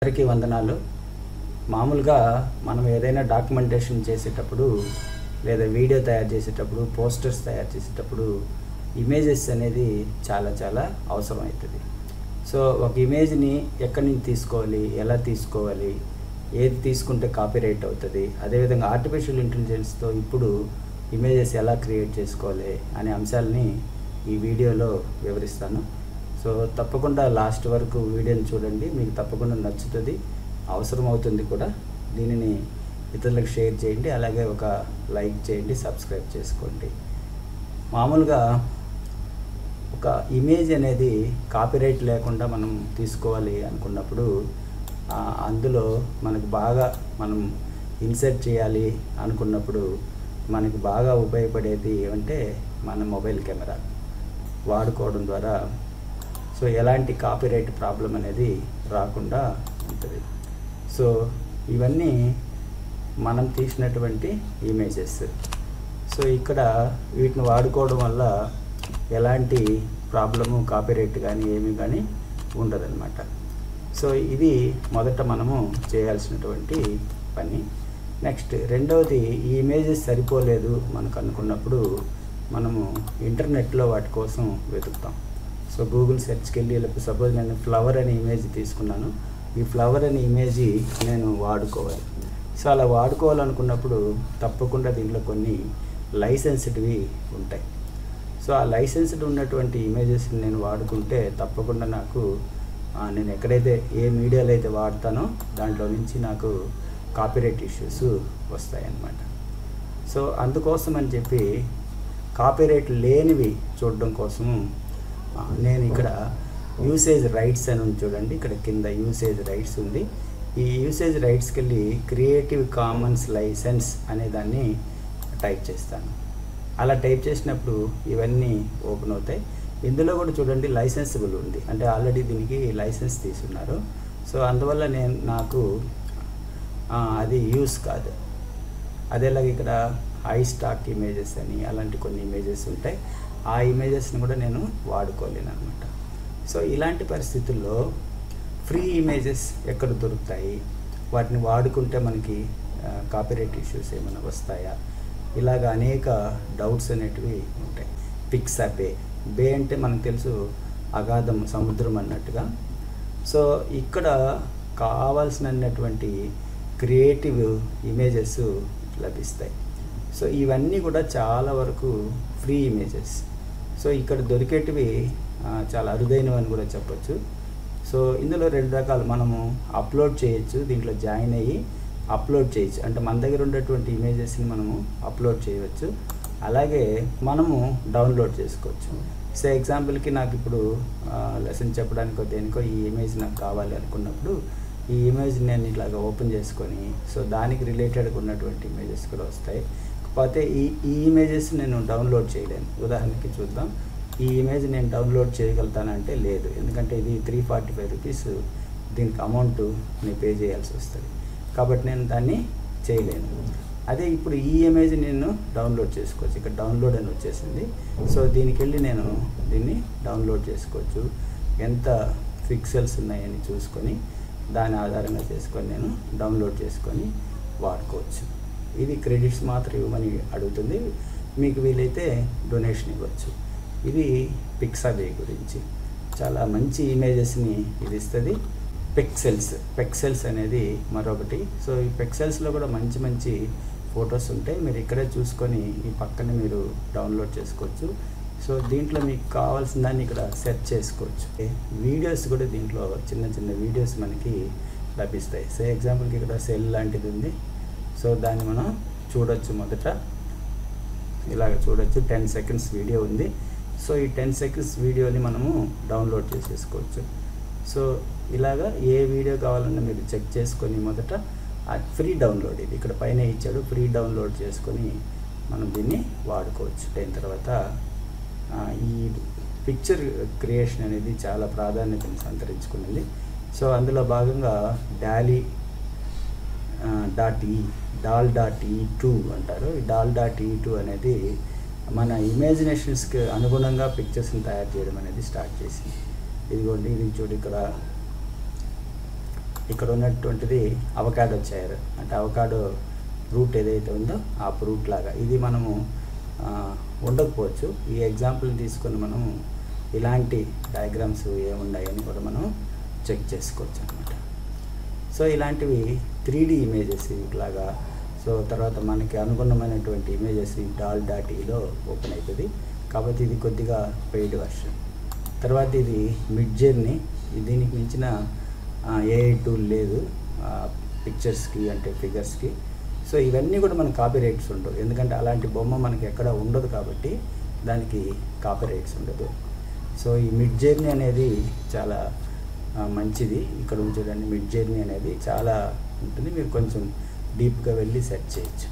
అందరికీ వందనాలు. మామూలుగా మనం ఏదైనా డాక్యుమెంటేషన్ చేసేటప్పుడు లేదా వీడియో తయారు చేసేటప్పుడు పోస్టర్స్ తయారు చేసేటప్పుడు ఇమేజెస్ అనేది చాలా అవసరం అవుతుంది. సో ఒక ఇమేజ్ని ఎక్కడి నుంచి తీసుకోవాలి, ఎలా తీసుకోవాలి, ఏది తీసుకుంటే కాపీరైట్ అవుతుంది, అదేవిధంగా ఆర్టిఫిషియల్ ఇంటెలిజెన్స్తో ఇప్పుడు ఇమేజెస్ ఎలా క్రియేట్ చేసుకోవాలి అనే అంశాలని ఈ వీడియోలో వివరిస్తాను. సో తప్పకుండా లాస్ట్ వరకు వీడియోని చూడండి, మీకు తప్పకుండా నచ్చుతుంది, అవసరం అవుతుంది కూడా. దీనిని ఇతరులకు షేర్ చేయండి, అలాగే ఒక లైక్ చేయండి, సబ్స్క్రైబ్ చేసుకోండి. మామూలుగా ఒక ఇమేజ్ అనేది కాపీరైట్ లేకుండా మనం తీసుకోవాలి అనుకున్నప్పుడు అందులో మనకు బాగా మనం ఇన్సర్ట్ చేయాలి అనుకున్నప్పుడు మనకు బాగా ఉపయోగపడేది ఏమంటే మన మొబైల్ కెమెరా వాడుకోవడం ద్వారా సో ఎలాంటి కాపీరైట్ ప్రాబ్లం అనేది రాకుండా ఉంటుంది. సో ఇవన్నీ మనం తీసినటువంటి ఇమేజెస్. సో ఇక్కడ వీటిని వాడుకోవడం వల్ల ఎలాంటి ప్రాబ్లము కాపీరైట్ కానీ ఏమీ కానీ ఉండదన్నమాట. సో ఇది మొదట మనము చేయాల్సినటువంటి పని. నెక్స్ట్ రెండవది, ఈ ఇమేజెస్ సరిపోలేదు మనకు అనుకున్నప్పుడు మనము ఇంటర్నెట్లో వాటి కోసం వెతుకుతాం. సో గూగుల్ సెర్చ్కి వెళ్ళి, సపోజ్ నేను ఫ్లవర్ అనే ఇమేజ్ తీసుకున్నాను, ఈ ఫ్లవర్ అనే ఇమేజ్ నేను వాడుకోవాలి. సో అలా వాడుకోవాలనుకున్నప్పుడు తప్పకుండా దీంట్లో కొన్ని లైసెన్స్డ్వి ఉంటాయి. సో ఆ లైసెన్స్డ్ ఉన్నటువంటి ఇమేజెస్ని నేను వాడుకుంటే తప్పకుండా నాకు నేను ఎక్కడైతే ఏ మీడియాలో అయితే వాడతానో దాంట్లో నుంచి నాకు కాపీరైట్ ఇష్యూస్ వస్తాయన్నమాట. సో అందుకోసం అని చెప్పి కాపీరైట్ లేనివి చూడడం కోసము నేను ఇక్కడ యూసేజ్ రైట్స్ అని ఉంది చూడండి, ఇక్కడ కింద యూసేజ్ రైట్స్ ఉంది. ఈ యూసేజ్ రైట్స్కి వెళ్ళి క్రియేటివ్ కామన్స్ లైసెన్స్ అనే దాన్ని టైప్ చేస్తాను. అలా టైప్ చేసినప్పుడు ఇవన్నీ ఓపెన్ అవుతాయి. ఇందులో కూడా చూడండి లైసెన్సిబుల్ ఉంది, అంటే ఆల్రెడీ దీనికి లైసెన్స్ తీసుకున్నారు. సో అందువల్ల నాకు అది యూస్ కాదు. అదేలాగా ఇక్కడ హై స్టాక్ ఇమేజెస్ అని అలాంటి కొన్ని ఇమేజెస్ ఉంటాయి, ఆ ఇమేజెస్ని కూడా నేను వాడుకోలేను అనమాట. సో ఇలాంటి పరిస్థితుల్లో ఫ్రీ ఇమేజెస్ ఎక్కడ దొరుకుతాయి, వాటిని వాడుకుంటే మనకి కాపీరైట్ ఇష్యూస్ ఏమైనా వస్తాయా, ఇలాగ అనేక డౌట్స్ అనేటివి ఉంటాయి. పిక్సాబే, బే అంటే మనకు తెలుసు అగాధం, సముద్రం అన్నట్టుగా. సో ఇక్కడ కావాల్సినటువంటి క్రియేటివ్ ఇమేజెస్ లభిస్తాయి. సో ఇవన్నీ కూడా చాలా వరకు ఫ్రీ ఇమేజెస్. సో ఇక్కడ దొరికేటివి చాలా అరుదైనవి అని కూడా చెప్పచ్చు. సో ఇందులో రెండు రకాలు, మనము అప్లోడ్ చేయొచ్చు, దీంట్లో జాయిన్ అయ్యి అప్లోడ్ చేయొచ్చు, అంటే మన దగ్గర ఉన్నటువంటి ఇమేజెస్ని మనము అప్లోడ్ చేయవచ్చు, అలాగే మనము డౌన్లోడ్ చేసుకోవచ్చు. సో ఎగ్జాంపుల్కి నాకు ఇప్పుడు లెసన్ చెప్పడానికో దేనికో ఈ ఇమేజ్ నాకు కావాలి అనుకున్నప్పుడు ఈ ఇమేజ్ నేను ఇలాగ ఓపెన్ చేసుకొని, సో దానికి రిలేటెడ్గా ఉన్నటువంటి ఇమేజెస్ కూడా వస్తాయి. కాకపోతే ఈ ఇమేజెస్ నేను డౌన్లోడ్ చేయలేను. ఉదాహరణకి చూద్దాం, ఈ ఇమేజ్ నేను డౌన్లోడ్ చేయగలుగుతానంటే లేదు, ఎందుకంటే ఇది 345 రూపీస్ దీనికి అమౌంట్ నేను పే చేయాల్సి వస్తుంది, కాబట్టి నేను దాన్ని చేయలేను. అదే ఇప్పుడు ఈ ఇమేజ్ నేను డౌన్లోడ్ చేసుకోవచ్చు, ఇక్కడ డౌన్లోడ్ అని వచ్చేసింది. సో దీనికి వెళ్ళి నేను దీన్ని డౌన్లోడ్ చేసుకోవచ్చు, ఎంత పిక్సెల్స్ ఉన్నాయని చూసుకొని దాని ఆధారంగా చేసుకొని నేను డౌన్లోడ్ చేసుకొని వాడుకోవచ్చు. ఇది క్రెడిట్స్ మాత్రం ఇవ్వమని అడుగుతుంది, మీకు వీలైతే డొనేషన్ ఇవ్వచ్చు. ఇది పిక్సాబే గురించి చాలా మంచి ఇమేజెస్ని ఇది ఇస్తుంది. పెక్సెల్స్ అనేది మరొకటి. సో ఈ పెక్సెల్స్లో కూడా మంచి ఫొటోస్ ఉంటాయి, మీరు ఇక్కడే చూసుకొని ఈ పక్కన మీరు డౌన్లోడ్ చేసుకోవచ్చు. సో దీంట్లో మీకు కావాల్సిన దాన్ని ఇక్కడ సెర్చ్ చేసుకోవచ్చు. వీడియోస్ కూడా దీంట్లో చిన్న వీడియోస్ మనకి లభిస్తాయి. సో ఎగ్జాంపుల్కి ఇక్కడ సెల్ లాంటిది ఉంది, సో దాన్ని మనం చూడొచ్చు. మొదట ఇలాగ చూడొచ్చు, 10 సెకండ్స్ వీడియో ఉంది. సో ఈ 10 సెకండ్స్ వీడియోని మనము డౌన్లోడ్ చేసేసుకోవచ్చు. సో ఇలాగా ఏ వీడియో కావాలన్నా మీరు చెక్ చేసుకొని మొదట ఫ్రీ డౌన్లోడ్, ఇది ఇక్కడ పైన ఇచ్చాడు, ఫ్రీ డౌన్లోడ్ చేసుకొని మనం దీన్ని వాడుకోవచ్చు. అయిన తర్వాత ఈ పిక్చర్ క్రియేషన్ అనేది చాలా ప్రాధాన్యతను సంతరించుకున్నది. సో అందులో భాగంగా డాల్.e2 అంటారు. ఈ డాల్.e2 అనేది మన ఇమాజినేషన్స్కి అనుగుణంగా పిక్చర్స్ని తయారు చేయడం అనేది స్టార్ట్ చేసింది. ఇదిగోండి, ఇది చూడు, ఇక్కడ ఇక్కడ ఉన్నటువంటిది అవకాడో చైర్, అంటే అవకాడో ఫ్రూట్ ఏదైతే ఉందో ఆ ఫ్రూట్ లాగా. ఇది మనము ఉండకపోవచ్చు. ఈ ఎగ్జాంపుల్ తీసుకొని మనం ఇలాంటి డయాగ్రామ్స్ ఏమున్నాయని కూడా మనం చెక్ చేసుకోవచ్చు అనమాట. సో ఇలాంటివి 3D ఇమేజెస్ ఇట్లాగా. సో తర్వాత మనకి అనుగుణమైనటువంటి ఇమేజెస్ DALL.Eలో ఓపెన్ అవుతుంది, కాబట్టి ఇది కొద్దిగా పెయిడ్ వర్షన్. తర్వాత ఇది మిడ్జర్నీ, దీనికి మించిన AI టూల్ లేదు పిక్చర్స్కి అంటే ఫిగర్స్కి. సో ఇవన్నీ కూడా మనకు కాపీ రైట్స్ ఉండవు, ఎందుకంటే అలాంటి బొమ్మ మనకి ఎక్కడ ఉండదు కాబట్టి దానికి కాపీ రైట్స్ ఉండదు. సో ఈ మిడ్జర్నీ అనేది చాలా మంచిది. ఇక్కడ చూడండి, మిడ్జర్నీ అనేది చాలా ఉంటుంది, మీరు కొంచెం డీప్గా వెళ్ళి సెర్చ్ చేయొచ్చు.